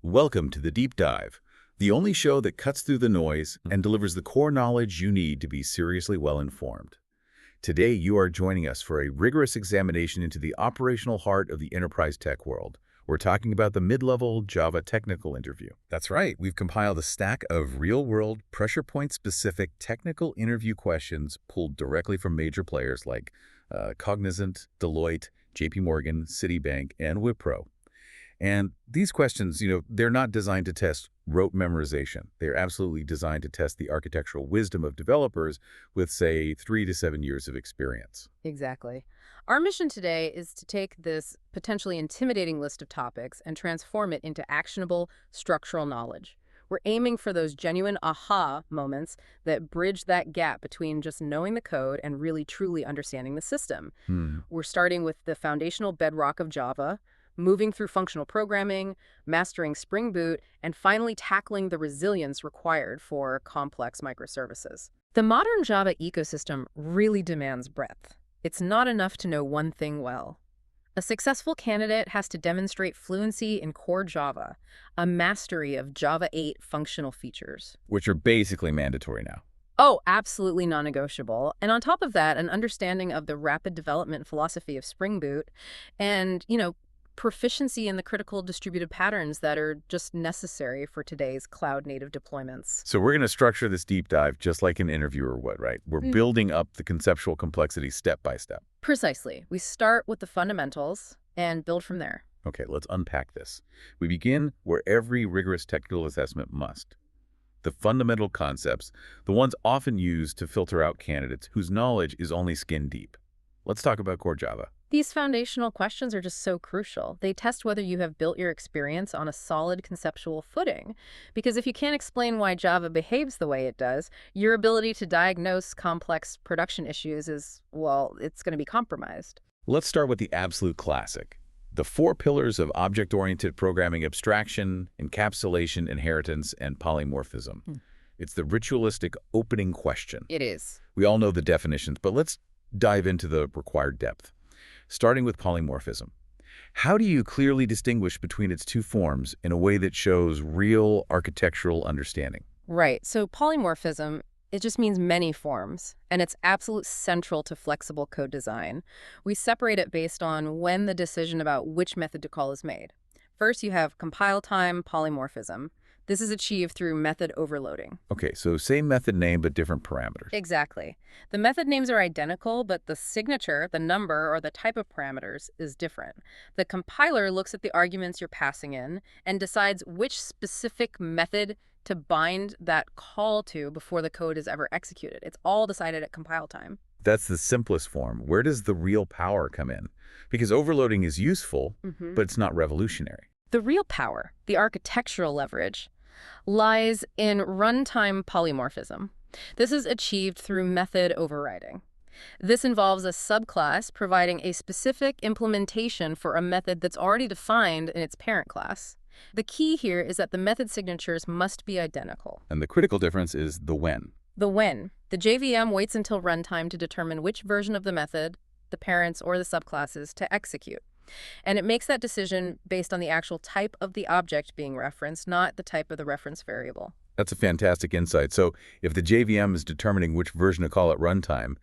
Welcome to the Deep Dive, the only show that cuts through the noise and delivers the core knowledge you need to be seriously well-informed. Today, you are joining us for a rigorous examination into the operational heart of the enterprise tech world. We're talking about the mid-level Java technical interview. That's right, we've compiled a stack of real-world, pressure point-specific technical interview questions pulled directly from major players like Cognizant, Deloitte, JP Morgan, Citibank, and Wipro. And these questions, they're not designed to test rote memorization. They're absolutely designed to test the architectural wisdom of developers with, say, 3 to 7 years of experience. Exactly. Our mission today is to take this potentially intimidating list of topics and transform it into actionable structural knowledge. We're aiming for those genuine aha moments that bridge that gap between just knowing the code and really truly understanding the system. We're starting with the foundational bedrock of Java, moving through functional programming, mastering Spring Boot, and finally tackling the resilience required for complex microservices. The modern Java ecosystem really demands breadth. It's not enough to know one thing well. A successful candidate has to demonstrate fluency in core Java, a mastery of Java 8 functional features. Which are basically mandatory now. Oh, absolutely non-negotiable. And on top of that, an understanding of the rapid development philosophy of Spring Boot and, proficiency in the critical distributed patterns that are just necessary for today's cloud-native deployments. So we're going to structure this deep dive just like an interviewer would, right? We're building up the conceptual complexity step by step. Precisely. We start with the fundamentals and build from there. Okay, let's unpack this. We begin where every rigorous technical assessment must. The fundamental concepts, the ones often used to filter out candidates whose knowledge is only skin deep. Let's talk about core Java. These foundational questions are just so crucial. They test whether you have built your experience on a solid conceptual footing. Because if you can't explain why Java behaves the way it does, your ability to diagnose complex production issues is, it's going to be compromised. Let's start with the absolute classic. The 4 pillars of object-oriented programming: abstraction, encapsulation, inheritance, and polymorphism. It's the ritualistic opening question. It is. We all know the definitions, but let's dive into the required depth. Starting with polymorphism. How do you clearly distinguish between its two forms in a way that shows real architectural understanding? Right. So polymorphism, it just means many forms, and it's absolutely central to flexible code design. We separate it based on when the decision about which method to call is made. First, you have compile time polymorphism. This is achieved through method overloading. Okay, so same method name, but different parameters. Exactly. The method names are identical, but the signature, the number, or the type of parameters is different. The compiler looks at the arguments you're passing in and decides which specific method to bind that call to before the code is ever executed. It's all decided at compile time. That's the simplest form. Where does the real power come in? Because overloading is useful, but it's not revolutionary. The real power, the architectural leverage, lies in runtime polymorphism. This is achieved through method overriding. This involves a subclass providing a specific implementation for a method that's already defined in its parent class. The key here is that the method signatures must be identical. And the critical difference is the when. The when. The JVM waits until runtime to determine which version of the method, the parents, or the subclasses to execute. And it makes that decision based on the actual type of the object being referenced, not the type of the reference variable. That's a fantastic insight. So if the JVM is determining which version to call at runtime,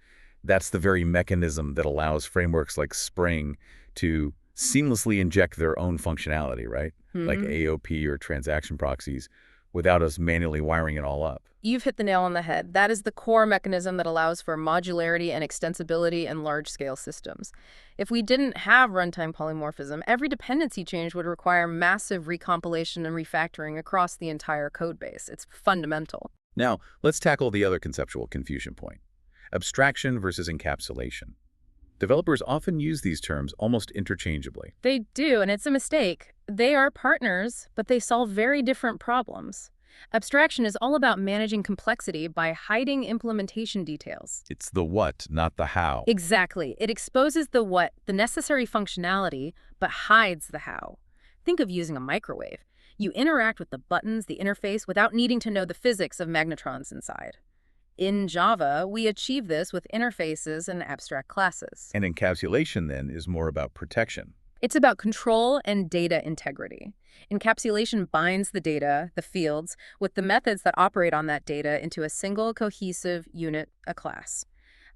that's the very mechanism that allows frameworks like Spring to seamlessly inject their own functionality, right? Like AOP or transaction proxies, without us manually wiring it all up. You've hit the nail on the head. That is the core mechanism that allows for modularity and extensibility in large-scale systems. If we didn't have runtime polymorphism, every dependency change would require massive recompilation and refactoring across the entire code base. It's fundamental. Now, let's tackle the other conceptual confusion point: abstraction versus encapsulation. Developers often use these terms almost interchangeably. They do, and it's a mistake. They are partners, but they solve very different problems. Abstraction is all about managing complexity by hiding implementation details. It's the what, not the how. Exactly. It exposes the what, the necessary functionality, but hides the how. Think of using a microwave. You interact with the buttons, the interface, without needing to know the physics of magnetrons inside. In Java, we achieve this with interfaces and abstract classes. And encapsulation, then, is more about protection. It's about control and data integrity. Encapsulation binds the data, the fields, with the methods that operate on that data into a single cohesive unit, a class.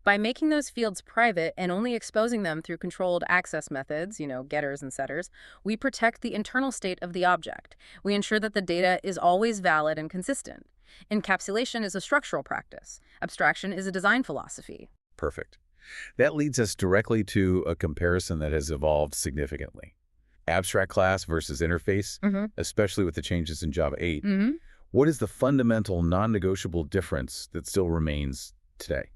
By making those fields private and only exposing them through controlled access methods, getters and setters, we protect the internal state of the object. We ensure that the data is always valid and consistent. Encapsulation is a structural practice. Abstraction is a design philosophy. Perfect. That leads us directly to a comparison that has evolved significantly. Abstract class versus interface, especially with the changes in Java 8. What is the fundamental non-negotiable difference that still remains today?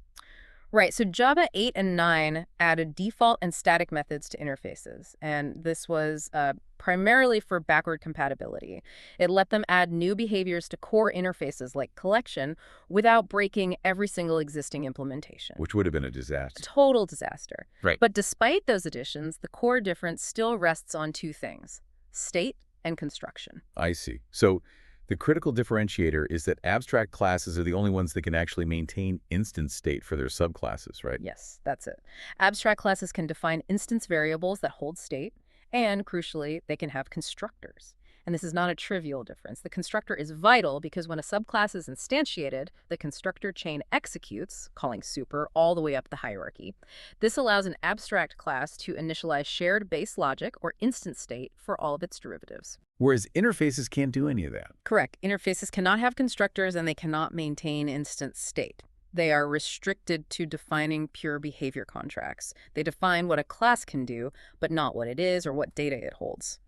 Right, so Java 8 and 9 added default and static methods to interfaces, and this was primarily for backward compatibility. It let them add new behaviors to core interfaces like collection without breaking every single existing implementation. Which would have been a disaster. Total disaster. Right. But despite those additions, the core difference still rests on two things: state and construction. I see. So the critical differentiator is that abstract classes are the only ones that can actually maintain instance state for their subclasses, right? Yes, that's it. Abstract classes can define instance variables that hold state, and crucially, they can have constructors. And this is not a trivial difference. The constructor is vital because when a subclass is instantiated, the constructor chain executes, calling super, all the way up the hierarchy. This allows an abstract class to initialize shared base logic or instance state for all of its derivatives. Whereas interfaces can't do any of that. Correct. Interfaces cannot have constructors and they cannot maintain instance state. They are restricted to defining pure behavior contracts. They define what a class can do, but not what it is or what data it holds.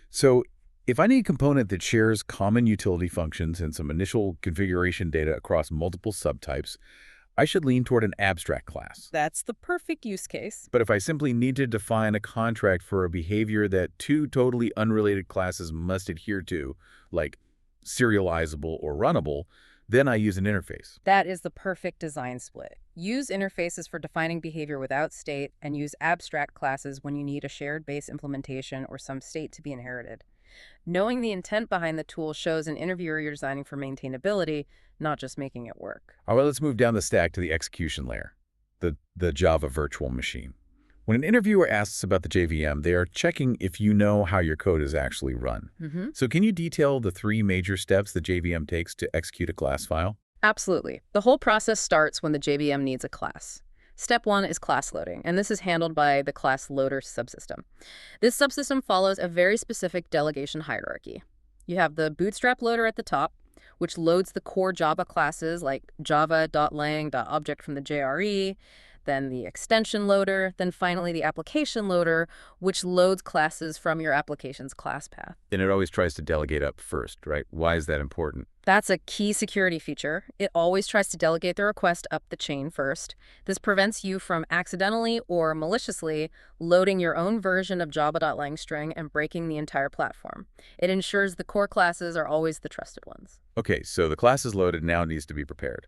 So if I need a component that shares common utility functions and some initial configuration data across multiple subtypes, I should lean toward an abstract class. That's the perfect use case. But if I simply need to define a contract for a behavior that two totally unrelated classes must adhere to, like serializable or runnable, then I use an interface. That is the perfect design split. Use interfaces for defining behavior without state and use abstract classes when you need a shared base implementation or some state to be inherited. Knowing the intent behind the tool shows an interviewer you're designing for maintainability, not just making it work. All right, let's move down the stack to the execution layer, the Java virtual machine. When an interviewer asks about the JVM, they are checking if you know how your code is actually run. So can you detail the three major steps the JVM takes to execute a class file? Absolutely. The whole process starts when the JVM needs a class. Step 1 is class loading, and this is handled by the class loader subsystem. This subsystem follows a very specific delegation hierarchy. You have the bootstrap loader at the top, which loads the core Java classes like java.lang.object from the JRE, then the extension loader, then finally the application loader, which loads classes from your application's class path. And it always tries to delegate up first, right? Why is that important? That's a key security feature. It always tries to delegate the request up the chain first. This prevents you from accidentally or maliciously loading your own version of java.lang string and breaking the entire platform. It ensures the core classes are always the trusted ones. Okay, so the class is loaded, now needs to be prepared.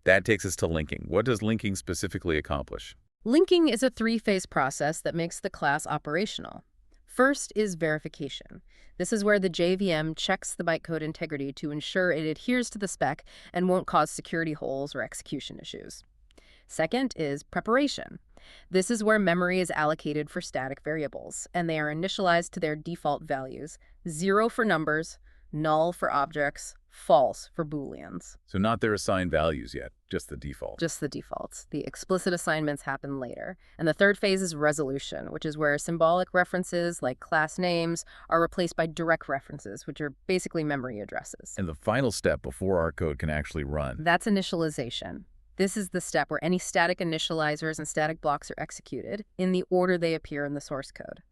That takes us to linking. What does linking specifically accomplish? Linking is a three-phase process that makes the class operational. First is verification. This is where the JVM checks the bytecode integrity to ensure it adheres to the spec and won't cause security holes or execution issues. Second is preparation. This is where memory is allocated for static variables, and they are initialized to their default values: 0 for numbers, null for objects, false for booleans. So not their assigned values yet, just the default. Just the defaults. The explicit assignments happen later. And the third phase is resolution, which is where symbolic references like class names are replaced by direct references, which are basically memory addresses. And the final step before our code can actually run. That's initialization. This is the step where any static initializers and static blocks are executed in the order they appear in the source code.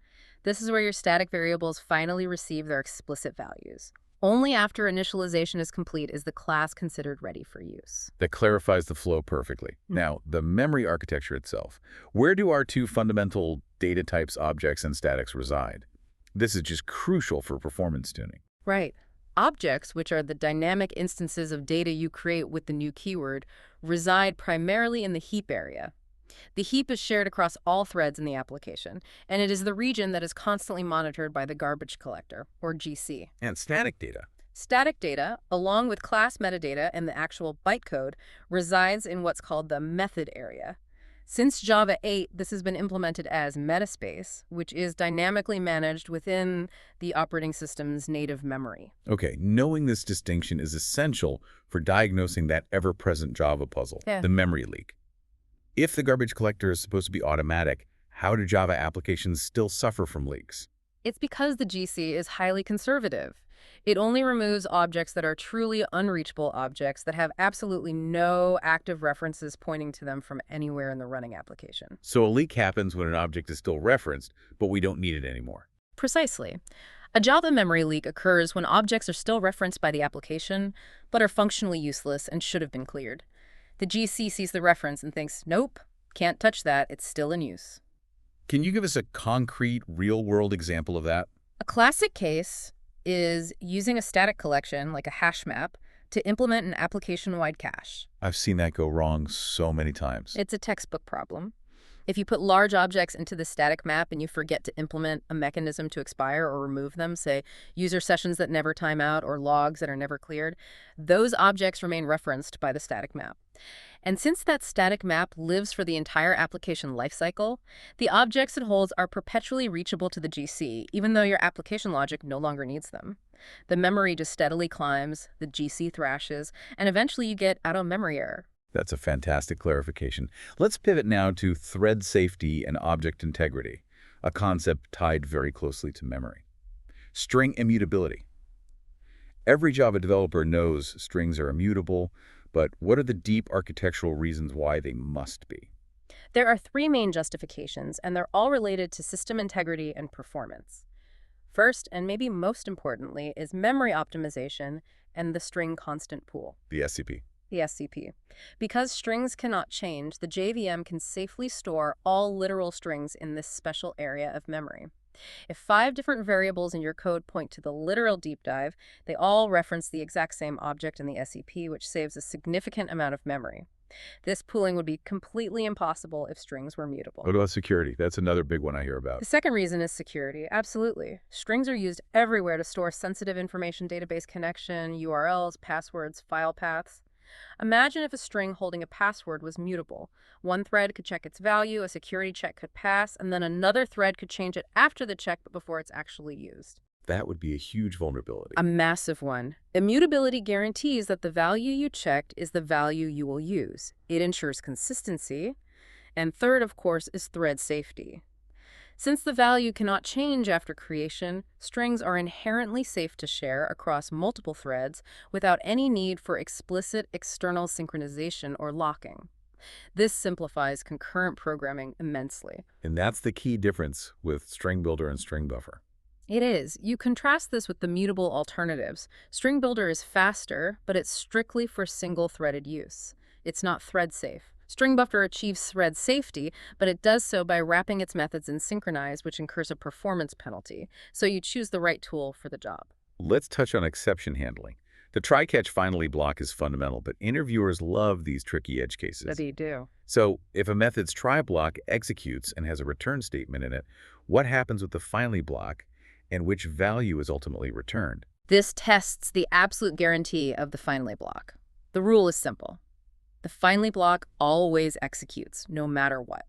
This is where your static variables finally receive their explicit values. Only after initialization is complete is the class considered ready for use. That clarifies the flow perfectly. Now, the memory architecture itself. Where do our two fundamental data types, objects and statics, reside? This is just crucial for performance tuning. Right. Objects, which are the dynamic instances of data you create with the new keyword, reside primarily in the heap area. The heap is shared across all threads in the application, and it is the region that is constantly monitored by the garbage collector, or GC. And static data. Static data, along with class metadata and the actual bytecode, resides in what's called the method area. Since Java 8, this has been implemented as metaspace, which is dynamically managed within the operating system's native memory. Okay, knowing this distinction is essential for diagnosing that ever-present Java puzzle, Yeah. the memory leak. If the garbage collector is supposed to be automatic, how do Java applications still suffer from leaks? It's because the GC is highly conservative. It only removes objects that are truly unreachable objects that have absolutely no active references pointing to them from anywhere in the running application. So a leak happens when an object is still referenced, but we don't need it anymore. Precisely. A Java memory leak occurs when objects are still referenced by the application, but are functionally useless and should have been cleared. The GC sees the reference and thinks, nope, can't touch that, it's still in use. Can you give us a concrete, real-world example of that? A classic case is using a static collection, like a hash map, to implement an application-wide cache. I've seen that go wrong so many times. It's a textbook problem. If you put large objects into the static map and you forget to implement a mechanism to expire or remove them, say user sessions that never time out or logs that are never cleared, those objects remain referenced by the static map. And since that static map lives for the entire application lifecycle, the objects it holds are perpetually reachable to the GC, even though your application logic no longer needs them. The memory just steadily climbs, the GC thrashes, and eventually you get out-of-memory error. That's a fantastic clarification. Let's pivot now to thread safety and object integrity, a concept tied very closely to memory. String immutability. Every Java developer knows strings are immutable, but what are the deep architectural reasons why they must be? There are three main justifications, and they're all related to system integrity and performance. First, and maybe most importantly, is memory optimization and the string constant pool. The SCP. The SCP. Because strings cannot change, the JVM can safely store all literal strings in this special area of memory. If 5 different variables in your code point to the literal deep dive, they all reference the exact same object in the SCP, which saves a significant amount of memory. This pooling would be completely impossible if strings were mutable. What about security? That's another big one I hear about. The second reason is security. Absolutely. Strings are used everywhere to store sensitive information, database connection, URLs, passwords, file paths. Imagine if a string holding a password was mutable. One thread could check its value, a security check could pass, and then another thread could change it after the check but before it's actually used. That would be a huge vulnerability. A massive one. Immutability guarantees that the value you checked is the value you will use. It ensures consistency. And third, of course, is thread safety. Since the value cannot change after creation, strings are inherently safe to share across multiple threads without any need for explicit external synchronization or locking. This simplifies concurrent programming immensely. And that's the key difference with string builder and string buffer. It is. You contrast this with the mutable alternatives. String Builder is faster, but it's strictly for single-threaded use. It's not thread-safe. String Buffer achieves thread safety, but it does so by wrapping its methods in synchronize, which incurs a performance penalty. So you choose the right tool for the job. Let's touch on exception handling. The try-catch finally block is fundamental, but interviewers love these tricky edge cases. They do. So if a method's try block executes and has a return statement in it, what happens with the finally block and which value is ultimately returned? This tests the absolute guarantee of the finally block. The rule is simple. The finally block always executes, no matter what,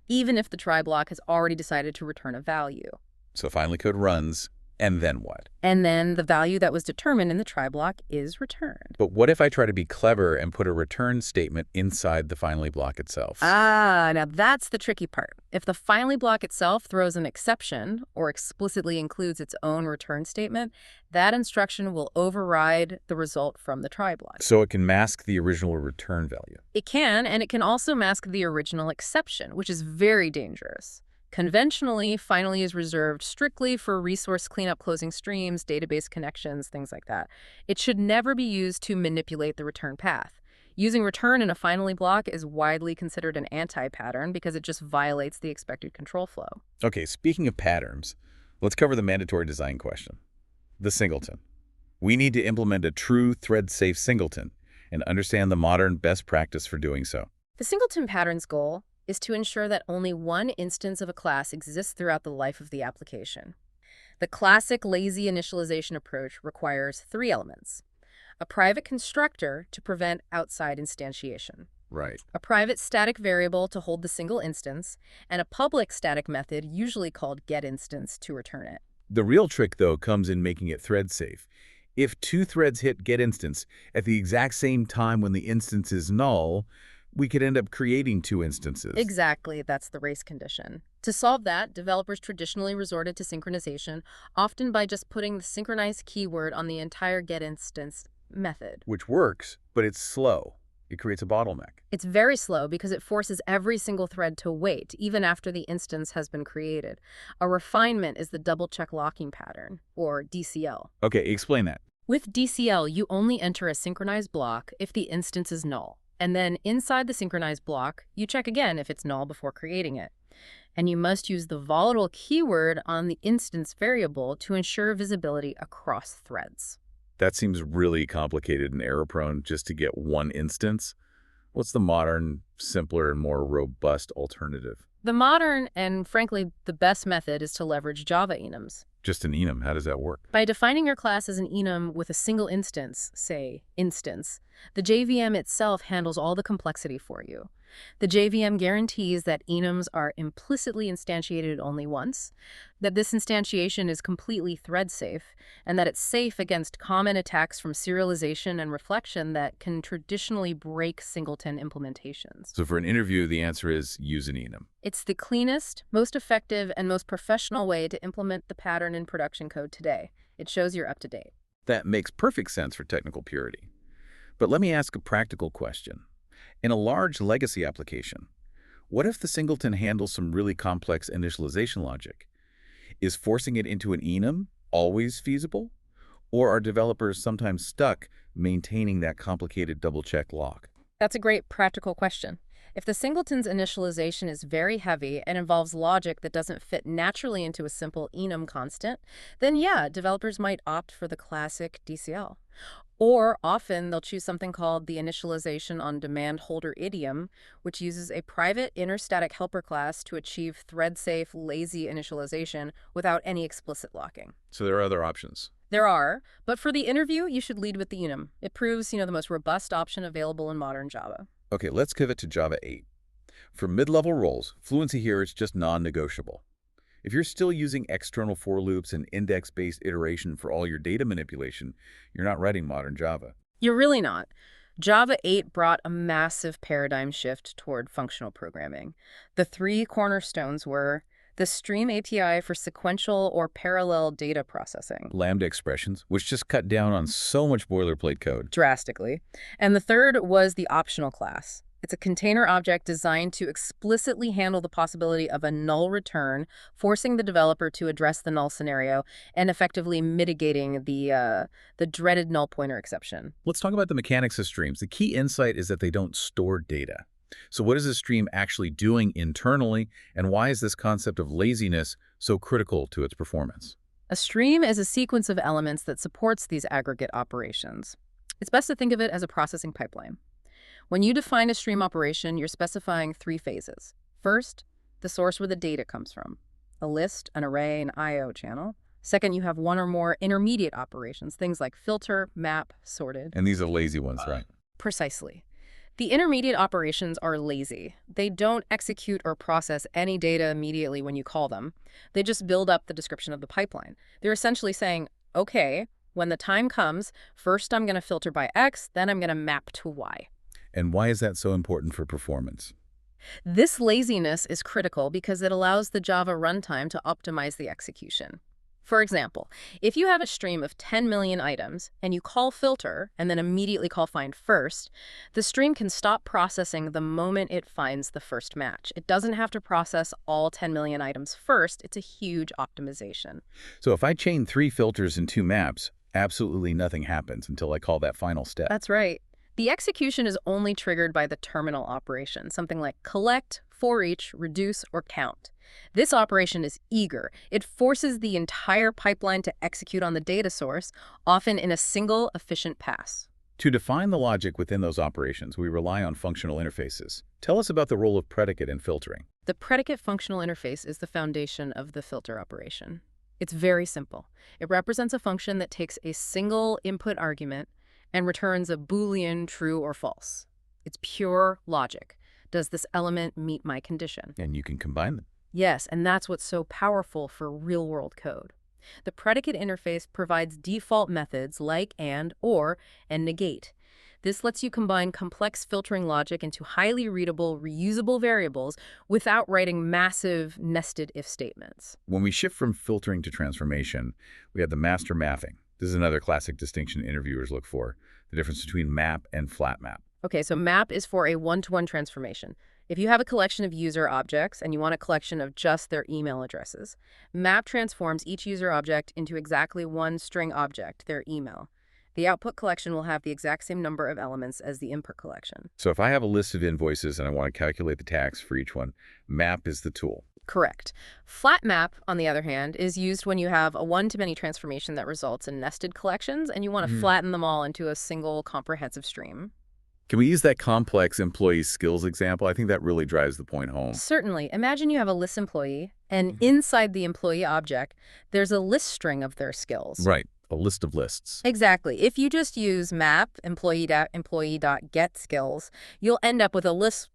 even if the try block has already decided to return a value. So finally code runs, and then what? And then the value that was determined in the try block is returned. But what if I try to be clever and put a return statement inside the finally block itself? Now that's the tricky part. If the finally block itself throws an exception or explicitly includes its own return statement, that instruction will override the result from the try block. So it can mask the original return value. It can, and it can also mask the original exception, which is very dangerous. Conventionally, finally is reserved strictly for resource cleanup, closing streams, database connections, things like that. It should never be used to manipulate the return path. Using return in a finally block is widely considered an anti-pattern because it just violates the expected control flow. Okay, speaking of patterns, let's cover the mandatory design question. The singleton. We need to implement a true thread-safe singleton and understand the modern best practice for doing so. The singleton pattern's goal is to ensure that only one instance of a class exists throughout the life of the application. The classic lazy initialization approach requires 3 elements: a private constructor to prevent outside instantiation, Right. A private static variable to hold the single instance, and a public static method usually called getInstance to return it. The real trick, though, comes in making it thread safe. If two threads hit getInstance at the exact same time when the instance is null, we could end up creating two instances. Exactly, that's the race condition. To solve that, developers traditionally resorted to synchronization, often by just putting the synchronized keyword on the entire getInstance method. Which works, but it's slow. It creates a bottleneck. It's very slow because it forces every single thread to wait, even after the instance has been created. A refinement is the double-check locking pattern, or DCL. Okay, explain that. With DCL, you only enter a synchronized block if the instance is null. And then inside the synchronized block, you check again if it's null before creating it. And you must use the volatile keyword on the instance variable to ensure visibility across threads. That seems really complicated and error-prone just to get one instance. What's the modern, simpler, and more robust alternative? The modern and, frankly, the best method is to leverage Java enums. Just an enum, how does that work? By defining your class as an enum with a single instance, say, instance, the JVM itself handles all the complexity for you. The JVM guarantees that enums are implicitly instantiated only once, that this instantiation is completely thread-safe, and that it's safe against common attacks from serialization and reflection that can traditionally break singleton implementations. So for an interview, the answer is use an enum. It's the cleanest, most effective, and most professional way to implement the pattern in production code today. It shows you're up to date. That makes perfect sense for technical purity. But let me ask a practical question. In a large legacy application, what if the singleton handles some really complex initialization logic? Is forcing it into an enum always feasible? Or are developers sometimes stuck maintaining that complicated double-check lock? That's a great practical question. If the singleton's initialization is very heavy and involves logic that doesn't fit naturally into a simple enum constant, then yeah, developers might opt for the classic DCL. Or often they'll choose something called the initialization on demand holder idiom, which uses a private inner static helper class to achieve thread-safe, lazy initialization without any explicit locking. So there are other options. There are, but for the interview, you should lead with the enum. It proves, the most robust option available in modern Java. Okay, let's pivot to Java 8. For mid-level roles, fluency here is just non-negotiable. If you're still using external for loops and index-based iteration for all your data manipulation, you're not writing modern Java. You're really not. Java 8 brought a massive paradigm shift toward functional programming. The three cornerstones were the Stream API for sequential or parallel data processing. Lambda expressions, which just cut down on so much boilerplate code. Drastically. And the third was the optional class. It's a container object designed to explicitly handle the possibility of a null return, forcing the developer to address the null scenario and effectively mitigating the dreaded null pointer exception. Let's talk about the mechanics of streams. The key insight is that they don't store data. So what is a stream actually doing internally, and why is this concept of laziness so critical to its performance? A stream is a sequence of elements that supports these aggregate operations. It's best to think of it as a processing pipeline. When you define a stream operation, you're specifying three phases. First, the source where the data comes from, a list, an array, an I/O channel. Second, you have one or more intermediate operations, things like filter, map, sorted. And these are lazy ones, right? Precisely. The intermediate operations are lazy. They don't execute or process any data immediately when you call them. They just build up the description of the pipeline. They're essentially saying, okay, when the time comes, first I'm going to filter by X, then I'm going to map to Y. And why is that so important for performance? This laziness is critical because it allows the Java runtime to optimize the execution. For example, if you have a stream of 10 million items and you call filter and then immediately call find first, the stream can stop processing the moment it finds the first match. It doesn't have to process all 10 million items first. It's a huge optimization. So if I chain 3 filters and 2 maps, absolutely nothing happens until I call that final step. That's right. The execution is only triggered by the terminal operation, something like collect, for each, reduce, or count. This operation is eager. It forces the entire pipeline to execute on the data source, often in a single, efficient pass. To define the logic within those operations, we rely on functional interfaces. Tell us about the role of predicate in filtering. The predicate functional interface is the foundation of the filter operation. It's very simple. It represents a function that takes a single input argument and returns a Boolean true or false. It's pure logic. Does this element meet my condition? And you can combine them. Yes, and that's what's so powerful for real-world code. The predicate interface provides default methods like and, or, and negate. This lets you combine complex filtering logic into highly readable, reusable variables without writing massive nested if statements. When we shift from filtering to transformation, we have the master mapping. This is another classic distinction interviewers look for, the difference between map and flat map. Okay, so map is for a one-to-one transformation. If you have a collection of user objects and you want a collection of just their email addresses, map transforms each user object into exactly one string object, their email. The output collection will have the exact same number of elements as the input collection. So if I have a list of invoices and I want to calculate the tax for each one, map is the tool. Correct. Flat map, on the other hand, is used when you have a one-to-many transformation that results in nested collections and you want to flatten them all into a single comprehensive stream. Can we use that complex employee skills example? I think that really drives the point home. Certainly. Imagine you have a list employee, and inside the employee object, there's a list string of their skills. Right. A list of lists. Exactly. If you just use map employee.get skills, you'll end up with a list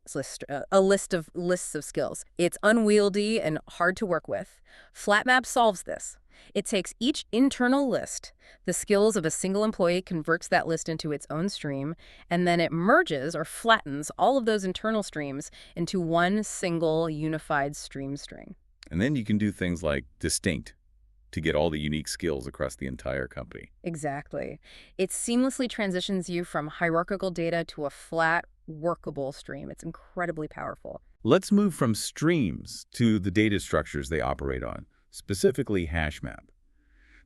of lists of skills. It's unwieldy and hard to work with. FlatMap solves this. It takes each internal list, the skills of a single employee converts that list into its own stream, and then it merges or flattens all of those internal streams into one single unified stream string. And then you can do things like distinct to get all the unique skills across the entire company. Exactly. It seamlessly transitions you from hierarchical data to a flat, workable stream. It's incredibly powerful. Let's move from streams to the data structures they operate on, specifically HashMap.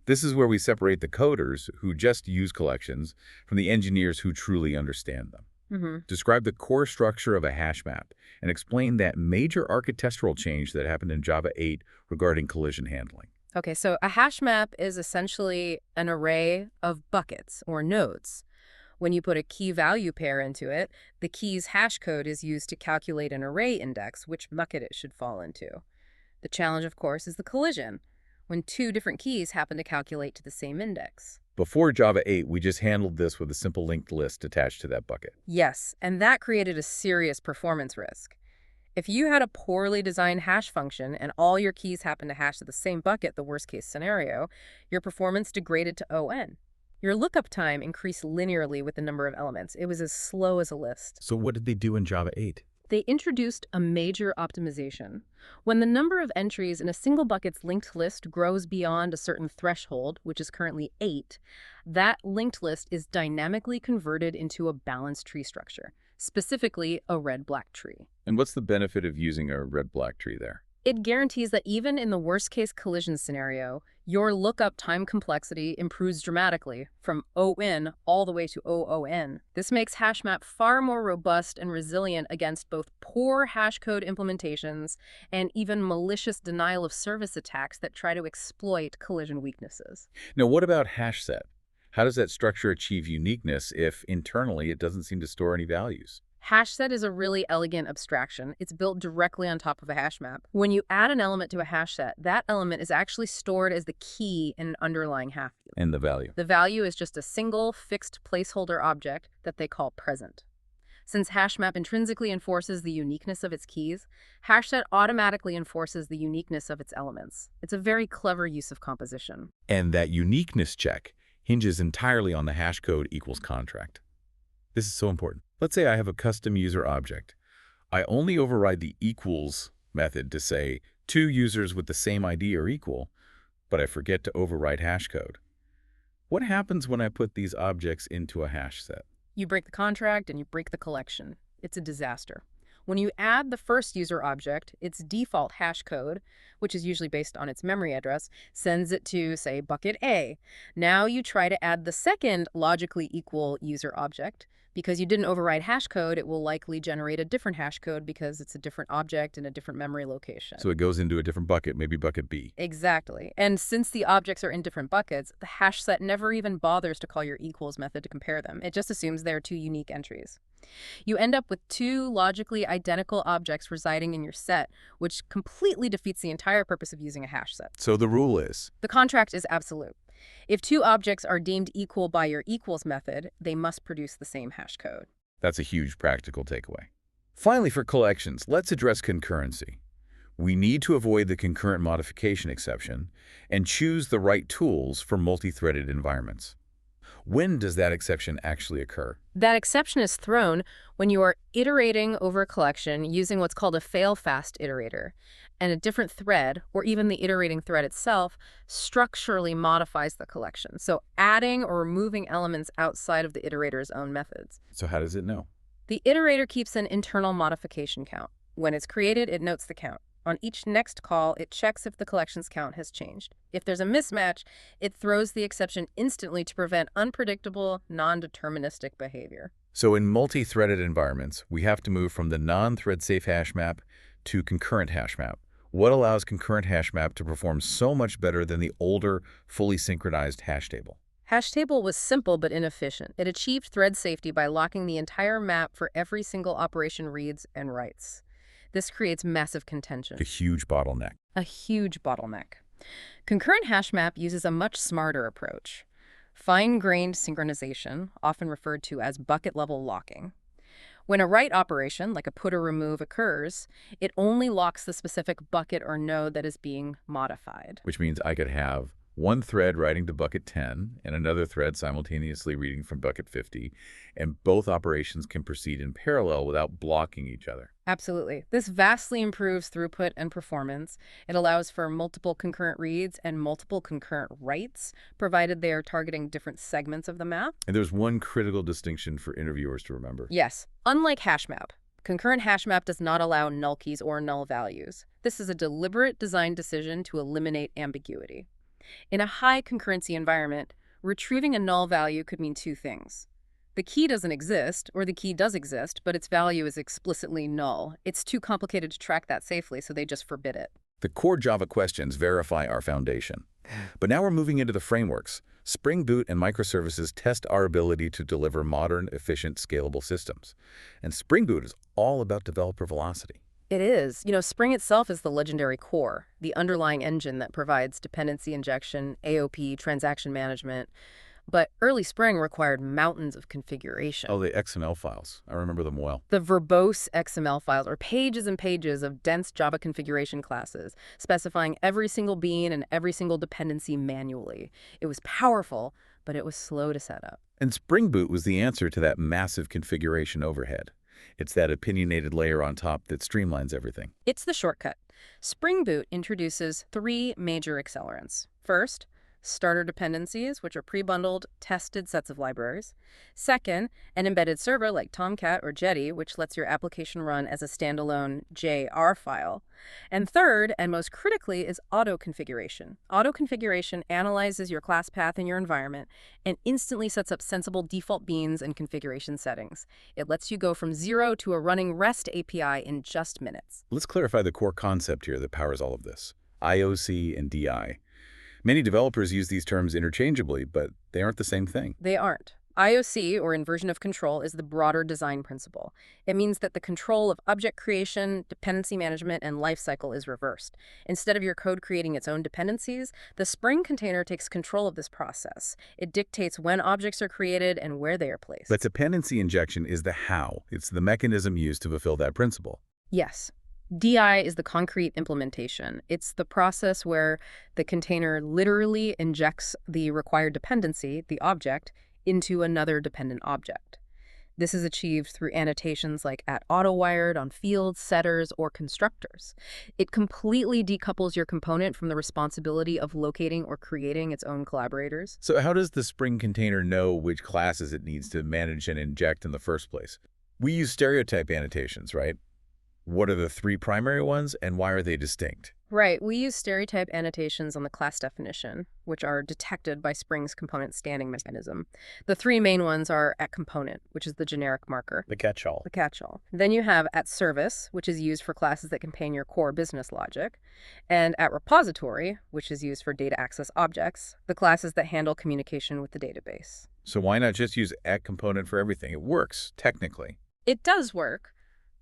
This is where we separate the coders who just use collections from the engineers who truly understand them. Describe the core structure of a HashMap and explain that major architectural change that happened in Java 8 regarding collision handling. Okay, so a hash map is essentially an array of buckets or nodes. When you put a key-value pair into it, the key's hash code is used to calculate an array index, which bucket it should fall into. The challenge, of course, is the collision, when two different keys happen to calculate to the same index. Before Java 8, we just handled this with a simple linked list attached to that bucket. Yes, and that created a serious performance risk. If you had a poorly designed hash function and all your keys happen to hash to the same bucket, the worst-case scenario, your performance degraded to ON. Your lookup time increased linearly with the number of elements. It was as slow as a list. So what did they do in Java 8? They introduced a major optimization. When the number of entries in a single bucket's linked list grows beyond a certain threshold, which is currently 8, that linked list is dynamically converted into a balanced tree structure, specifically a red-black tree. And what's the benefit of using a red-black tree there? It guarantees that even in the worst-case collision scenario, your lookup time complexity improves dramatically from ON all the way to OON. This makes HashMap far more robust and resilient against both poor hash code implementations and even malicious denial-of-service attacks that try to exploit collision weaknesses. Now, what about HashSet? How does that structure achieve uniqueness if internally it doesn't seem to store any values? HashSet is a really elegant abstraction. It's built directly on top of a hash map. When you add an element to a hash set, that element is actually stored as the key in an underlying hash. And the value? The value is just a single fixed placeholder object that they call present. Since HashMap intrinsically enforces the uniqueness of its keys, HashSet automatically enforces the uniqueness of its elements. It's a very clever use of composition. And that uniqueness check hinges entirely on the hash code equals contract. This is so important. Let's say I have a custom user object. I only override the equals method to say two users with the same ID are equal, but I forget to override hash code. What happens when I put these objects into a hash set? You break the contract and you break the collection. It's a disaster. When you add the first user object, its default hash code, which is usually based on its memory address, sends it to, say, bucket A. Now you try to add the second logically equal user object. Because you didn't override hash code, it will likely generate a different hash code because it's a different object in a different memory location. So it goes into a different bucket, maybe bucket B. Exactly. And since the objects are in different buckets, the hash set never even bothers to call your equals method to compare them. It just assumes they're two unique entries. You end up with two logically identical objects residing in your set, which completely defeats the entire purpose of using a hash set. So the rule is? The contract is absolute. If two objects are deemed equal by your equals method, they must produce the same hash code. That's a huge practical takeaway. Finally, for collections, let's address concurrency. We need to avoid the concurrent modification exception and choose the right tools for multi-threaded environments. When does that exception actually occur? That exception is thrown when you are iterating over a collection using what's called a fail-fast iterator, and a different thread, or even the iterating thread itself, structurally modifies the collection, so adding or removing elements outside of the iterator's own methods. So how does it know? The iterator keeps an internal modification count. When it's created, it notes the count. On each next call, it checks if the collection's count has changed. If there's a mismatch, it throws the exception instantly to prevent unpredictable, non-deterministic behavior. So in multi-threaded environments, we have to move from the non-thread safe hash map to concurrent hash map. What allows concurrent hash map to perform so much better than the older, fully synchronized hash table? Hash table was simple but inefficient. It achieved thread safety by locking the entire map for every single operation reads and writes. This creates massive contention. A huge bottleneck. A huge bottleneck. Concurrent hash map uses a much smarter approach. Fine-grained synchronization, often referred to as bucket-level locking. When a write operation, like a put or remove, occurs, it only locks the specific bucket or node that is being modified. Which means I could have one thread writing to bucket 10 and another thread simultaneously reading from bucket 50, and both operations can proceed in parallel without blocking each other. Absolutely. This vastly improves throughput and performance. It allows for multiple concurrent reads and multiple concurrent writes, provided they are targeting different segments of the map. And there's one critical distinction for interviewers to remember. Yes. Unlike HashMap, concurrent HashMap does not allow null keys or null values. This is a deliberate design decision to eliminate ambiguity. In a high concurrency environment, retrieving a null value could mean two things. The key doesn't exist, or the key does exist, but its value is explicitly null. It's too complicated to track that safely, so they just forbid it. The core Java questions verify our foundation. But now we're moving into the frameworks. Spring Boot and microservices test our ability to deliver modern, efficient, scalable systems. And Spring Boot is all about developer velocity. It is. Spring itself is the legendary core, the underlying engine that provides dependency injection, AOP, transaction management. But early Spring required mountains of configuration. Oh, the XML files. I remember them well. The verbose XML files are pages and pages of dense Java configuration classes, specifying every single bean and every single dependency manually. It was powerful, but it was slow to set up. And Spring Boot was the answer to that massive configuration overhead. It's that opinionated layer on top that streamlines everything. It's the shortcut. Spring Boot introduces three major accelerants. First, starter dependencies, which are pre-bundled, tested sets of libraries. Second, an embedded server like Tomcat or Jetty, which lets your application run as a standalone JR file. And third, and most critically, is auto-configuration. Auto-configuration analyzes your class path in your environment and instantly sets up sensible default beans and configuration settings. It lets you go from zero to a running REST API in just minutes. Let's clarify the core concept here that powers all of this. IOC and DI. Many developers use these terms interchangeably, but they aren't the same thing. They aren't. IOC, or inversion of control, is the broader design principle. It means that the control of object creation, dependency management, and lifecycle is reversed. Instead of your code creating its own dependencies, the Spring container takes control of this process. It dictates when objects are created and where they are placed. But dependency injection is the how. It's the mechanism used to fulfill that principle. Yes. DI is the concrete implementation. It's the process where the container literally injects the required dependency, the object, into another dependent object. This is achieved through annotations like @autowired on fields, setters, or constructors. It completely decouples your component from the responsibility of locating or creating its own collaborators. So how does the Spring container know which classes it needs to manage and inject in the first place? We use stereotype annotations, right? What are the three primary ones, and why are they distinct? Right. We use stereotype annotations on the class definition, which are detected by Spring's component standing mechanism. The three main ones are @component, which is the generic marker. The catch-all. The catch-all. Then you have @service, which is used for classes that contain your core business logic, and @repository, which is used for data access objects, the classes that handle communication with the database. So why not just use @component for everything? It works, technically. It does work,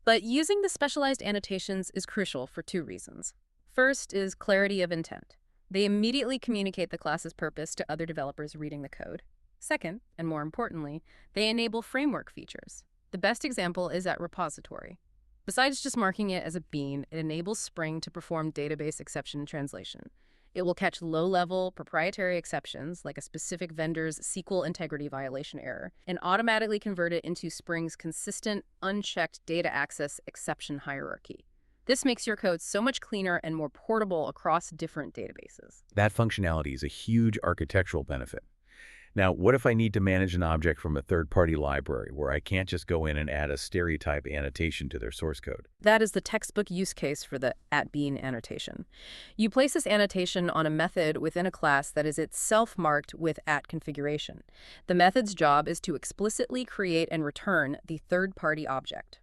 but using the specialized annotations is crucial for two reasons. First is clarity of intent. They immediately communicate the class's purpose to other developers reading the code. Second, and more importantly, they enable framework features. The best example is at repository. Besides just marking it as a bean, it enables Spring to perform database exception translation. It will catch low-level proprietary exceptions, like a specific vendor's SQL integrity violation error, and automatically convert it into Spring's consistent, unchecked data access exception hierarchy. This makes your code so much cleaner and more portable across different databases. That functionality is a huge architectural benefit. Now, what if I need to manage an object from a third-party library where I can't just go in and add a stereotype annotation to their source code? That is the textbook use case for the @bean annotation. You place this annotation on a method within a class that is itself marked with @configuration. The method's job is to explicitly create and return the third-party object.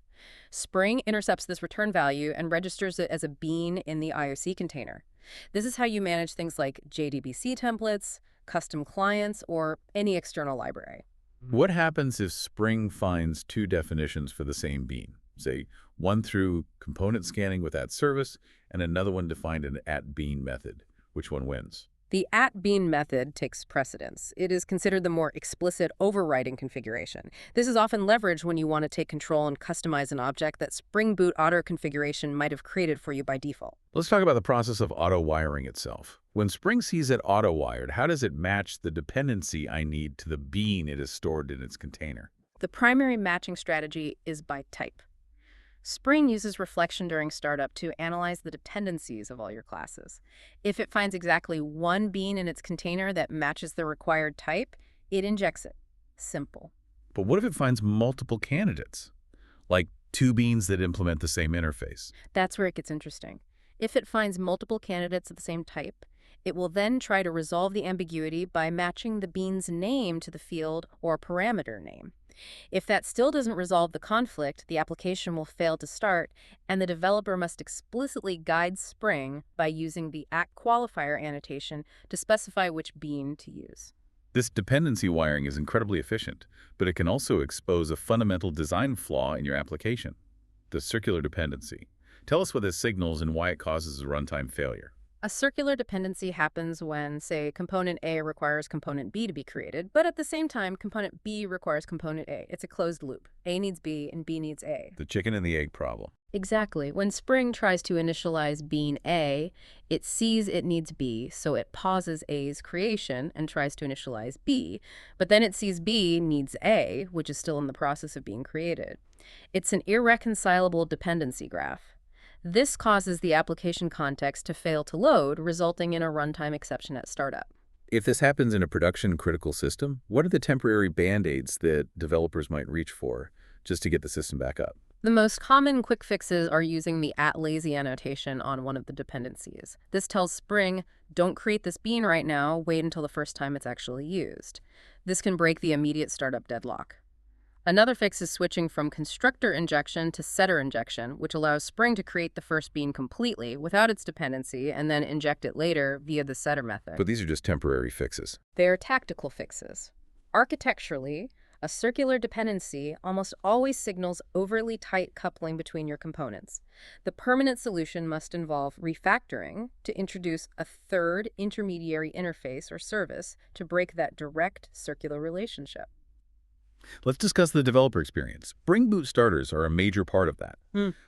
Spring intercepts this return value and registers it as a bean in the IOC container. This is how you manage things like JDBC templates, custom clients, or any external library. What happens if Spring finds two definitions for the same bean? Say, one through component scanning with @service and another one defined in @bean method. Which one wins? The @bean method takes precedence. It is considered the more explicit overriding configuration. This is often leveraged when you want to take control and customize an object that Spring Boot auto configuration might have created for you by default. Let's talk about the process of auto-wiring itself. When Spring sees it auto-wired, how does it match the dependency I need to the bean it is stored in its container? The primary matching strategy is by type. Spring uses reflection during startup to analyze the dependencies of all your classes. If it finds exactly one bean in its container that matches the required type, it injects it. Simple. But what if it finds multiple candidates? Like two beans that implement the same interface? That's where it gets interesting. If it finds multiple candidates of the same type, it will then try to resolve the ambiguity by matching the bean's name to the field or parameter name. If that still doesn't resolve the conflict, the application will fail to start, and the developer must explicitly guide Spring by using the @qualifier annotation to specify which bean to use. This dependency wiring is incredibly efficient, but it can also expose a fundamental design flaw in your application, the circular dependency. Tell us what this signals and why it causes a runtime failure. A circular dependency happens when, say, component A requires component B to be created, but at the same time, component B requires component A. It's a closed loop. A needs B and B needs A. The chicken and the egg problem. Exactly. When Spring tries to initialize bean A, it sees it needs B, so it pauses A's creation and tries to initialize B. But then it sees B needs A, which is still in the process of being created. It's an irreconcilable dependency graph. This causes the application context to fail to load, resulting in a runtime exception at startup. If this happens in a production-critical system, what are the temporary band-aids that developers might reach for just to get the system back up? The most common quick fixes are using the @lazy annotation on one of the dependencies. This tells Spring, don't create this bean right now, wait until the first time it's actually used. This can break the immediate startup deadlock. Another fix is switching from constructor injection to setter injection, which allows Spring to create the first bean completely without its dependency and then inject it later via the setter method. But these are just temporary fixes. They are tactical fixes. Architecturally, a circular dependency almost always signals overly tight coupling between your components. The permanent solution must involve refactoring to introduce a third intermediary interface or service to break that direct circular relationship. Let's discuss the developer experience. Spring Boot starters are a major part of that.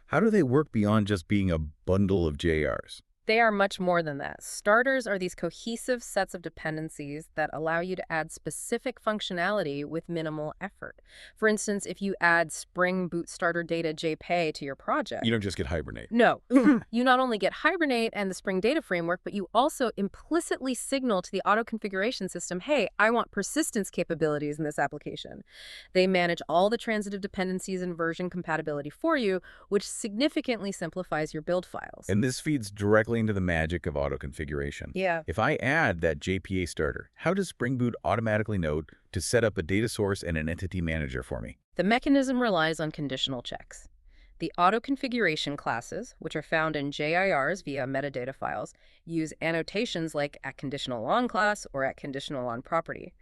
How do they work beyond just being a bundle of JRs? They are much more than that. Starters are these cohesive sets of dependencies that allow you to add specific functionality with minimal effort. For instance, if you add Spring Boot Starter Data JPay to your project, You don't just get Hibernate. no, you not only get Hibernate and the Spring Data Framework, but you also implicitly signal to the auto configuration system, hey, I want persistence capabilities in this application. They manage all the transitive dependencies and version compatibility for you, which significantly simplifies your build files. And this feeds directly into the magic of auto configuration. Yeah. If I add that JPA starter, how does Spring Boot automatically know to set up a data source and an entity manager for me? The mechanism relies on conditional checks. The auto configuration classes, which are found in JIRs via metadata files, use annotations like @conditionalOnClass or @conditionalOnProperty.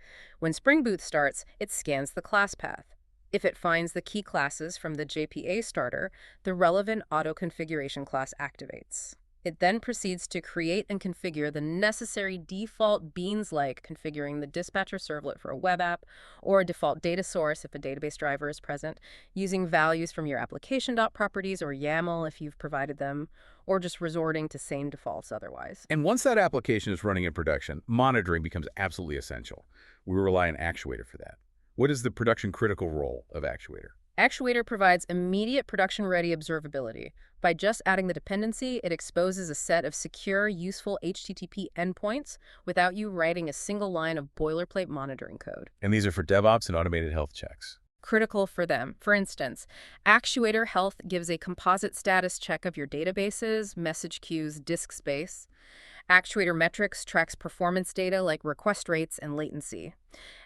When Spring Boot starts, it scans the class path. If it finds the key classes from the JPA starter, the relevant auto configuration class activates. It then proceeds to create and configure the necessary default beans like configuring the dispatcher servlet for a web app or a default data source if a database driver is present, using values from your application.properties or YAML if you've provided them, or just resorting to same defaults otherwise. And once that application is running in production, monitoring becomes absolutely essential. We rely on Actuator for that. What is the production critical role of Actuator? Actuator provides immediate production-ready observability. By just adding the dependency, it exposes a set of secure, useful HTTP endpoints without you writing a single line of boilerplate monitoring code. And these are for DevOps and automated health checks. Critical for them. For instance, Actuator Health gives a composite status check of your databases, message queues, disk space. Actuator Metrics tracks performance data like request rates and latency.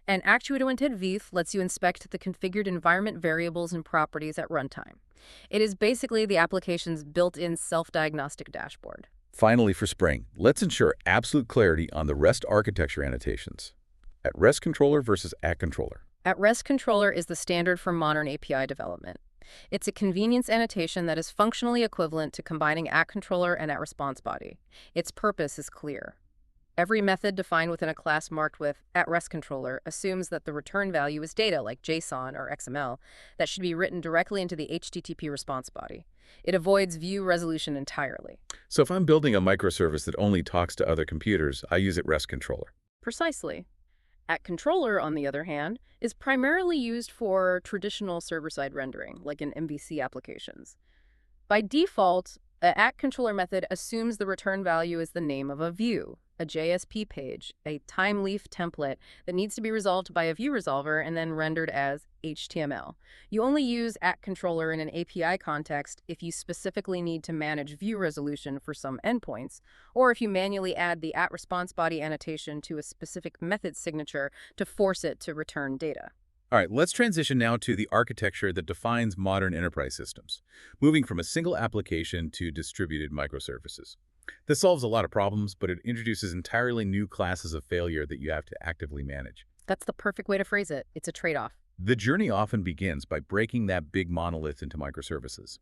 And Actuator IntentVif lets you inspect the configured environment variables and properties at runtime. It is basically the application's built-in self-diagnostic dashboard. Finally, for Spring, let's ensure absolute clarity on the REST architecture annotations. At REST controller versus at controller. At REST controller is the standard for modern API development. It's a convenience annotation that is functionally equivalent to combining at controller and at response body. Its purpose is clear. Every method defined within a class marked with at REST controller assumes that the return value is data like JSON or XML that should be written directly into the HTTP response body. It avoids view resolution entirely. So if I'm building a microservice that only talks to other computers, I use at REST controller. Precisely. At controller, on the other hand, is primarily used for traditional server-side rendering, like in MVC applications. By default, the at controller method assumes the return value is the name of a view, a JSP page, a time leaf template that needs to be resolved by a view resolver and then rendered as HTML. You only use at controller in an API context if you specifically need to manage view resolution for some endpoints, or if you manually add the at response body annotation to a specific method signature to force it to return data. All right, let's transition now to the architecture that defines modern enterprise systems, moving from a single application to distributed microservices. This solves a lot of problems, but it introduces entirely new classes of failure that you have to actively manage. That's the perfect way to phrase it. It's a trade-off. The journey often begins by breaking that big monolith into microservices.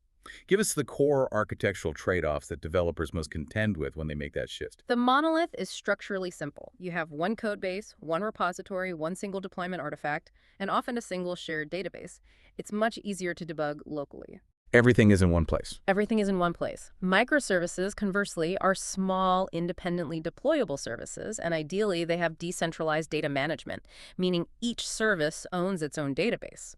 Give us the core architectural trade-offs that developers must contend with when they make that shift. The monolith is structurally simple. You have one code base, one repository, one single deployment artifact, and often a single shared database. It's much easier to debug locally. Everything is in one place. Everything is in one place. Microservices, conversely, are small, independently deployable services, and ideally they have decentralized data management, meaning each service owns its own database.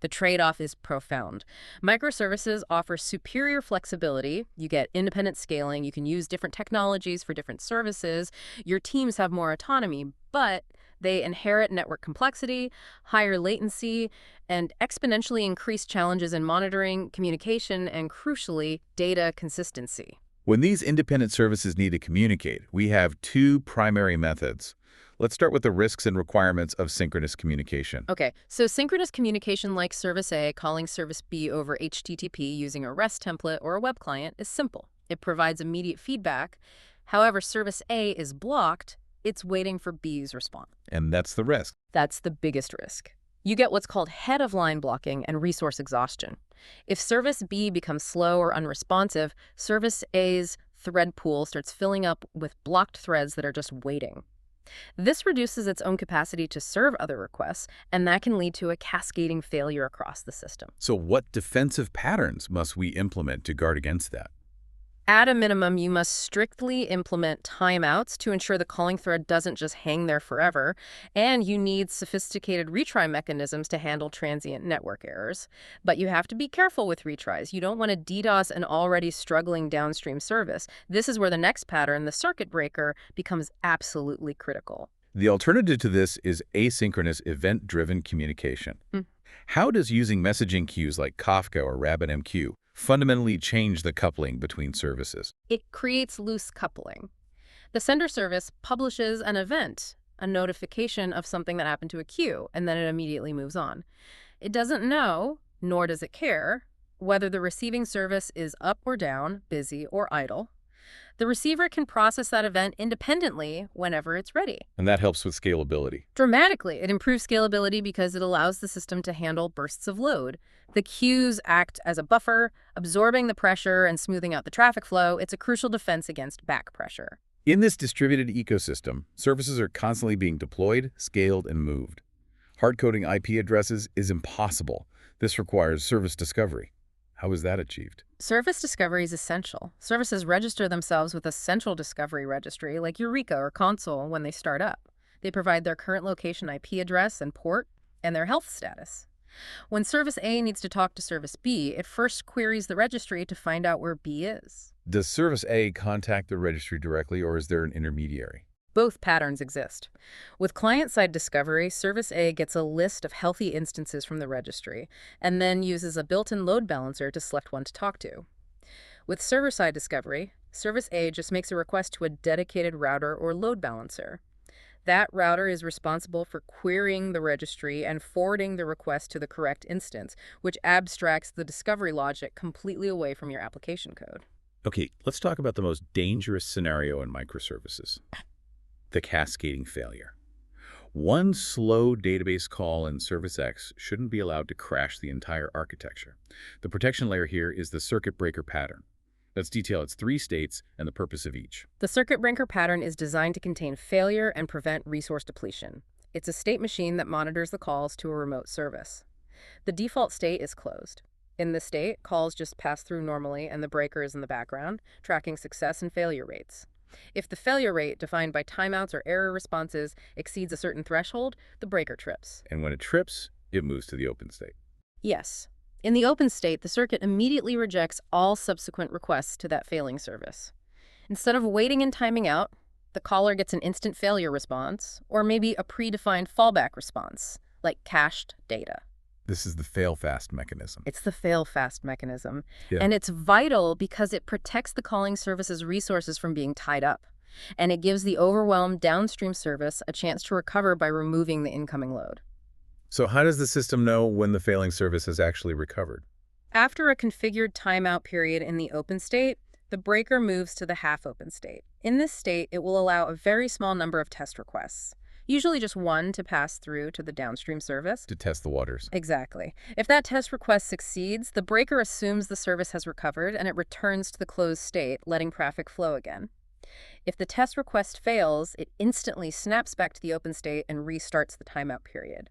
The trade-off is profound. Microservices offer superior flexibility. You get independent scaling. You can use different technologies for different services. Your teams have more autonomy, but they inherit network complexity, higher latency, and exponentially increased challenges in monitoring, communication, and crucially, data consistency. When these independent services need to communicate, we have two primary methods. Let's start with the risks and requirements of synchronous communication. Okay, so synchronous communication like Service A calling Service B over HTTP using a REST template or a web client is simple. It provides immediate feedback. However, Service A is blocked. It's waiting for B's response. And that's the risk. That's the biggest risk. You get what's called head-of-line blocking and resource exhaustion. If Service B becomes slow or unresponsive, Service A's thread pool starts filling up with blocked threads that are just waiting. This reduces its own capacity to serve other requests, and that can lead to a cascading failure across the system. So what defensive patterns must we implement to guard against that? At a minimum, you must strictly implement timeouts to ensure the calling thread doesn't just hang there forever, and you need sophisticated retry mechanisms to handle transient network errors. But you have to be careful with retries. You don't want to DDoS an already struggling downstream service. This is where the next pattern, the circuit breaker, becomes absolutely critical. The alternative to this is asynchronous event-driven communication. How does using messaging queues like Kafka or RabbitMQ fundamentally change the coupling between services? It creates loose coupling. The sender service publishes an event, a notification of something that happened to a queue, and then it immediately moves on. It doesn't know, nor does it care, whether the receiving service is up or down, busy or idle. The receiver can process that event independently whenever it's ready. And that helps with scalability. Dramatically, it improves scalability because it allows the system to handle bursts of load. The queues act as a buffer, absorbing the pressure and smoothing out the traffic flow. It's a crucial defense against back pressure. In this distributed ecosystem, services are constantly being deployed, scaled, and moved. Hard-coding IP addresses is impossible. This requires service discovery. How is that achieved? Service discovery is essential. Services register themselves with a central discovery registry like Eureka or Console when they start up. They provide their current location IP address and port and their health status. When Service A needs to talk to Service B, it first queries the registry to find out where B is. Does Service A contact the registry directly, or is there an intermediary? Both patterns exist. With client-side discovery, Service A gets a list of healthy instances from the registry and then uses a built-in load balancer to select one to talk to. With server-side discovery, Service A just makes a request to a dedicated router or load balancer. That router is responsible for querying the registry and forwarding the request to the correct instance, which abstracts the discovery logic completely away from your application code. Okay, let's talk about the most dangerous scenario in microservices: the cascading failure. One slow database call in Service X shouldn't be allowed to crash the entire architecture. The protection layer here is the circuit breaker pattern. Let's detail its 3 states and the purpose of each. The circuit breaker pattern is designed to contain failure and prevent resource depletion. It's a state machine that monitors the calls to a remote service. The default state is closed. In this state, calls just pass through normally and the breaker is in the background, tracking success and failure rates. If the failure rate, defined by timeouts or error responses, exceeds a certain threshold, the breaker trips. And when it trips, it moves to the open state. Yes. In the open state, the circuit immediately rejects all subsequent requests to that failing service. Instead of waiting and timing out, the caller gets an instant failure response, or maybe a predefined fallback response, like cached data. This is the fail-fast mechanism. It's the fail-fast mechanism. Yeah. And it's vital because it protects the calling service's resources from being tied up. And it gives the overwhelmed downstream service a chance to recover by removing the incoming load. So how does the system know when the failing service has actually recovered? After a configured timeout period in the open state, the breaker moves to the half-open state. In this state, it will allow a very small number of test requests, usually just one to pass through to the downstream service. To test the waters. Exactly. If that test request succeeds, the breaker assumes the service has recovered and it returns to the closed state, letting traffic flow again. If the test request fails, it instantly snaps back to the open state and restarts the timeout period.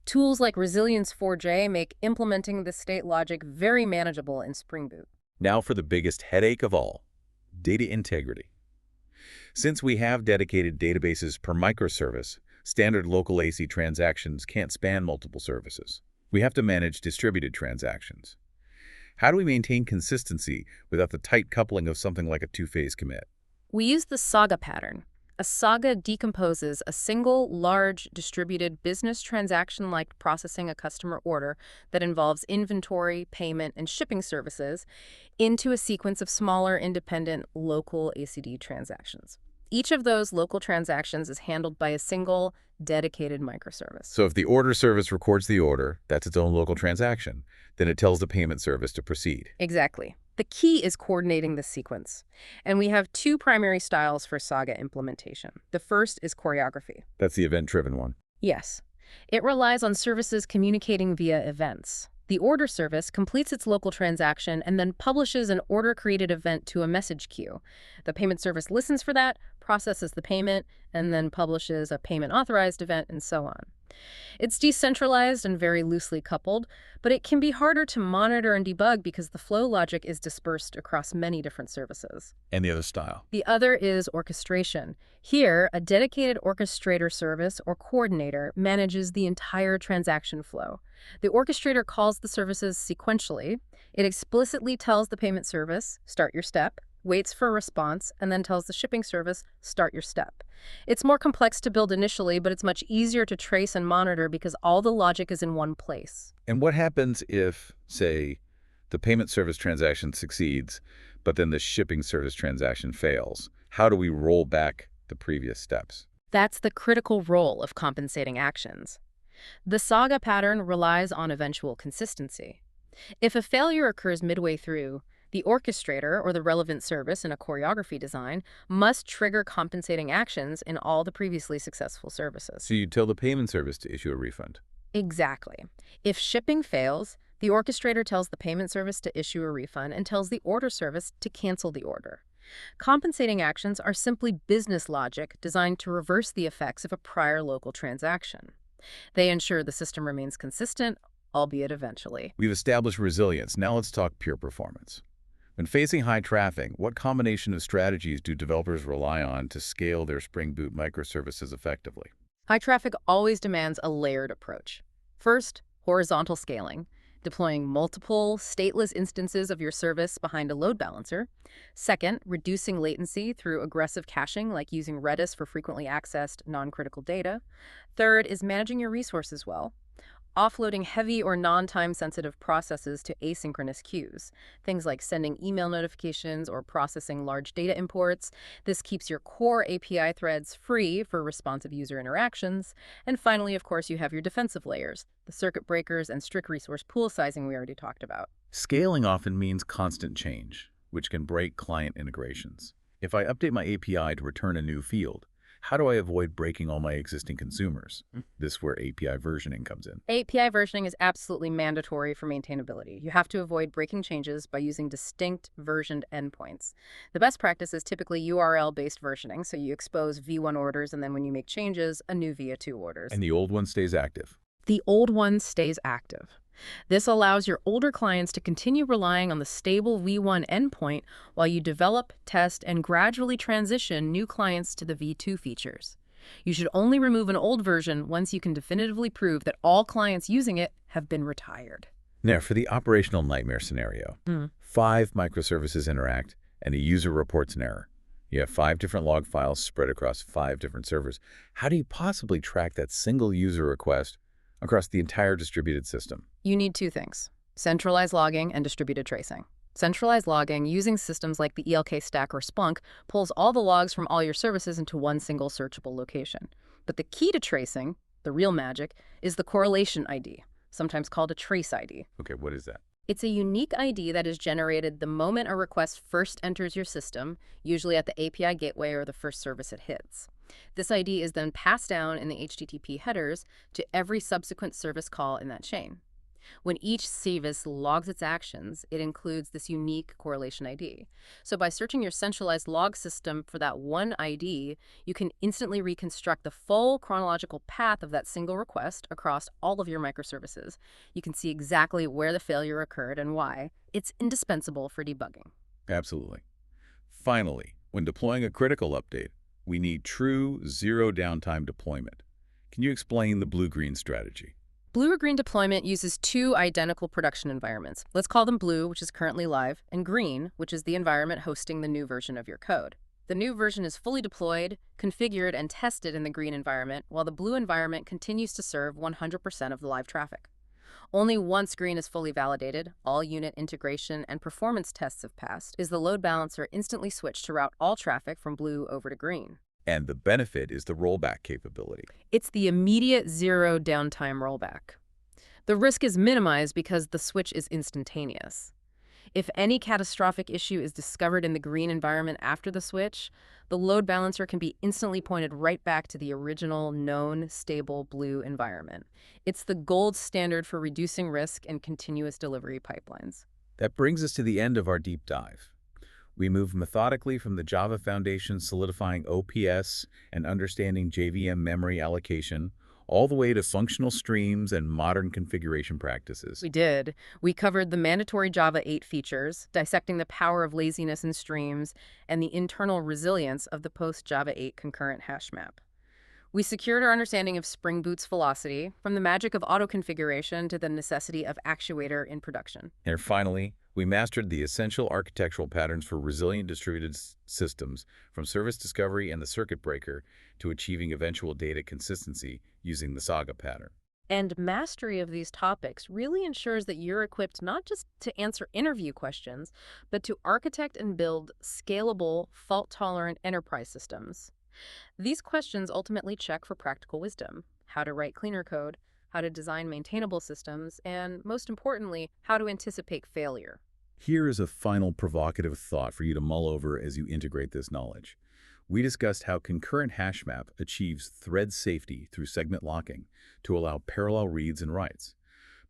Tools like Resilience4j make implementing this state logic very manageable in Spring Boot. Now for the biggest headache of all: data integrity. Since we have dedicated databases per microservice, standard local AC transactions can't span multiple services. We have to manage distributed transactions. How do we maintain consistency without the tight coupling of something like a two-phase commit? We use the saga pattern. A saga decomposes a single, large, distributed business transaction like processing a customer order that involves inventory, payment, and shipping services into a sequence of smaller, independent, local ACD transactions. Each of those local transactions is handled by a single, dedicated microservice. So if the order service records the order, that's its own local transaction, then it tells the payment service to proceed. Exactly. The key is coordinating the sequence. And we have 2 primary styles for Saga implementation. The first is choreography. That's the event-driven one. Yes. It relies on services communicating via events. The order service completes its local transaction and then publishes an order-created event to a message queue. The payment service listens for that, processes the payment, and then publishes a payment-authorized event, and so on. It's decentralized and very loosely coupled, but it can be harder to monitor and debug because the flow logic is dispersed across many different services. And the other style? The other is orchestration. Here, a dedicated orchestrator service or coordinator manages the entire transaction flow. The orchestrator calls the services sequentially. It explicitly tells the payment service, start your step, waits for a response, and then tells the shipping service, start your step. It's more complex to build initially, but it's much easier to trace and monitor because all the logic is in one place. And what happens if, say, the payment service transaction succeeds, but then the shipping service transaction fails? How do we roll back the previous steps? That's the critical role of compensating actions. The saga pattern relies on eventual consistency. If a failure occurs midway through, The orchestrator, or the relevant service in a choreography design, must trigger compensating actions in all the previously successful services. So you tell the payment service to issue a refund. Exactly. If shipping fails, the orchestrator tells the payment service to issue a refund and tells the order service to cancel the order. Compensating actions are simply business logic designed to reverse the effects of a prior local transaction. They ensure the system remains consistent, albeit eventually. We've established resilience. Now let's talk pure performance. When facing high traffic, what combination of strategies do developers rely on to scale their Spring Boot microservices effectively? High traffic always demands a layered approach. First, horizontal scaling, deploying multiple stateless instances of your service behind a load balancer. Second, reducing latency through aggressive caching, like using Redis for frequently accessed non-critical data. Third is managing your resources well, offloading heavy or non-time sensitive processes to asynchronous queues, things like sending email notifications or processing large data imports. This keeps your core API threads free for responsive user interactions. And finally, of course, you have your defensive layers, the circuit breakers and strict resource pool sizing we already talked about. Scaling often means constant change, which can break client integrations. If I update my API to return a new field, how do I avoid breaking all my existing consumers? This is where API versioning comes in. API versioning is absolutely mandatory for maintainability. You have to avoid breaking changes by using distinct versioned endpoints. The best practice is typically URL-based versioning, so you expose V1 orders, and then when you make changes, a new V2 orders. And the old one stays active. The old one stays active. This allows your older clients to continue relying on the stable V1 endpoint while you develop, test, and gradually transition new clients to the V2 features. You should only remove an old version once you can definitively prove that all clients using it have been retired. Now, for the operational nightmare scenario, 5 microservices interact and a user reports an error. You have 5 different log files spread across 5 different servers. How do you possibly track that single user request across the entire distributed system? You need two things: centralized logging and distributed tracing. Centralized logging, using systems like the ELK stack or Splunk, pulls all the logs from all your services into one single searchable location. But the key to tracing, the real magic, is the correlation ID, sometimes called a trace ID. Okay, what is that? It's a unique ID that is generated the moment a request first enters your system, usually at the API gateway or the first service it hits. This ID is then passed down in the HTTP headers to every subsequent service call in that chain. When each service logs its actions, it includes this unique correlation ID. So by searching your centralized log system for that one ID, you can instantly reconstruct the full chronological path of that single request across all of your microservices. You can see exactly where the failure occurred and why. It's indispensable for debugging. Absolutely. Finally, when deploying a critical update, we need true zero downtime deployment. Can you explain the blue-green strategy? Blue or green deployment uses two identical production environments. Let's call them blue, which is currently live, and green, which is the environment hosting the new version of your code. The new version is fully deployed, configured, and tested in the green environment, while the blue environment continues to serve 100% of the live traffic. Only once green is fully validated, all unit integration and performance tests have passed, is the load balancer instantly switched to route all traffic from blue over to green. And the benefit is the rollback capability. It's the immediate zero downtime rollback. The risk is minimized because the switch is instantaneous. If any catastrophic issue is discovered in the green environment after the switch, the load balancer can be instantly pointed right back to the original known stable blue environment. It's the gold standard for reducing risk and continuous delivery pipelines. That brings us to the end of our deep dive. We moved methodically from the Java foundation, solidifying OPS and understanding JVM memory allocation, all the way to functional streams and modern configuration practices. We did. We covered the mandatory Java 8 features, dissecting the power of laziness in streams, and the internal resilience of the post-Java 8 concurrent hash map. We secured our understanding of Spring Boot's velocity, from the magic of auto-configuration to the necessity of actuator in production. And finally, we mastered the essential architectural patterns for resilient distributed systems, from service discovery and the circuit breaker to achieving eventual data consistency using the Saga pattern. And mastery of these topics really ensures that you're equipped not just to answer interview questions, but to architect and build scalable, fault-tolerant enterprise systems. These questions ultimately check for practical wisdom: how to write cleaner code, how to design maintainable systems, and most importantly, how to anticipate failure. Here is a final provocative thought for you to mull over as you integrate this knowledge. We discussed how concurrent HashMap achieves thread safety through segment locking to allow parallel reads and writes.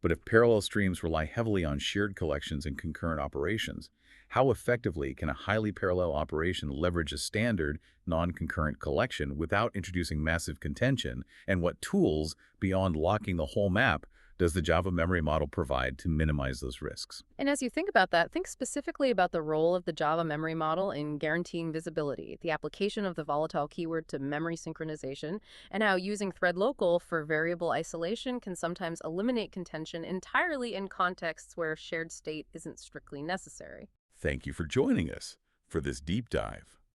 But if parallel streams rely heavily on shared collections and concurrent operations, how effectively can a highly parallel operation leverage a standard, non-concurrent collection without introducing massive contention, and what tools, beyond locking the whole map, does the Java memory model provide to minimize those risks? And as you think about that, think specifically about the role of the Java memory model in guaranteeing visibility, the application of the volatile keyword to memory synchronization, and how using thread local for variable isolation can sometimes eliminate contention entirely in contexts where shared state isn't strictly necessary. Thank you for joining us for this deep dive.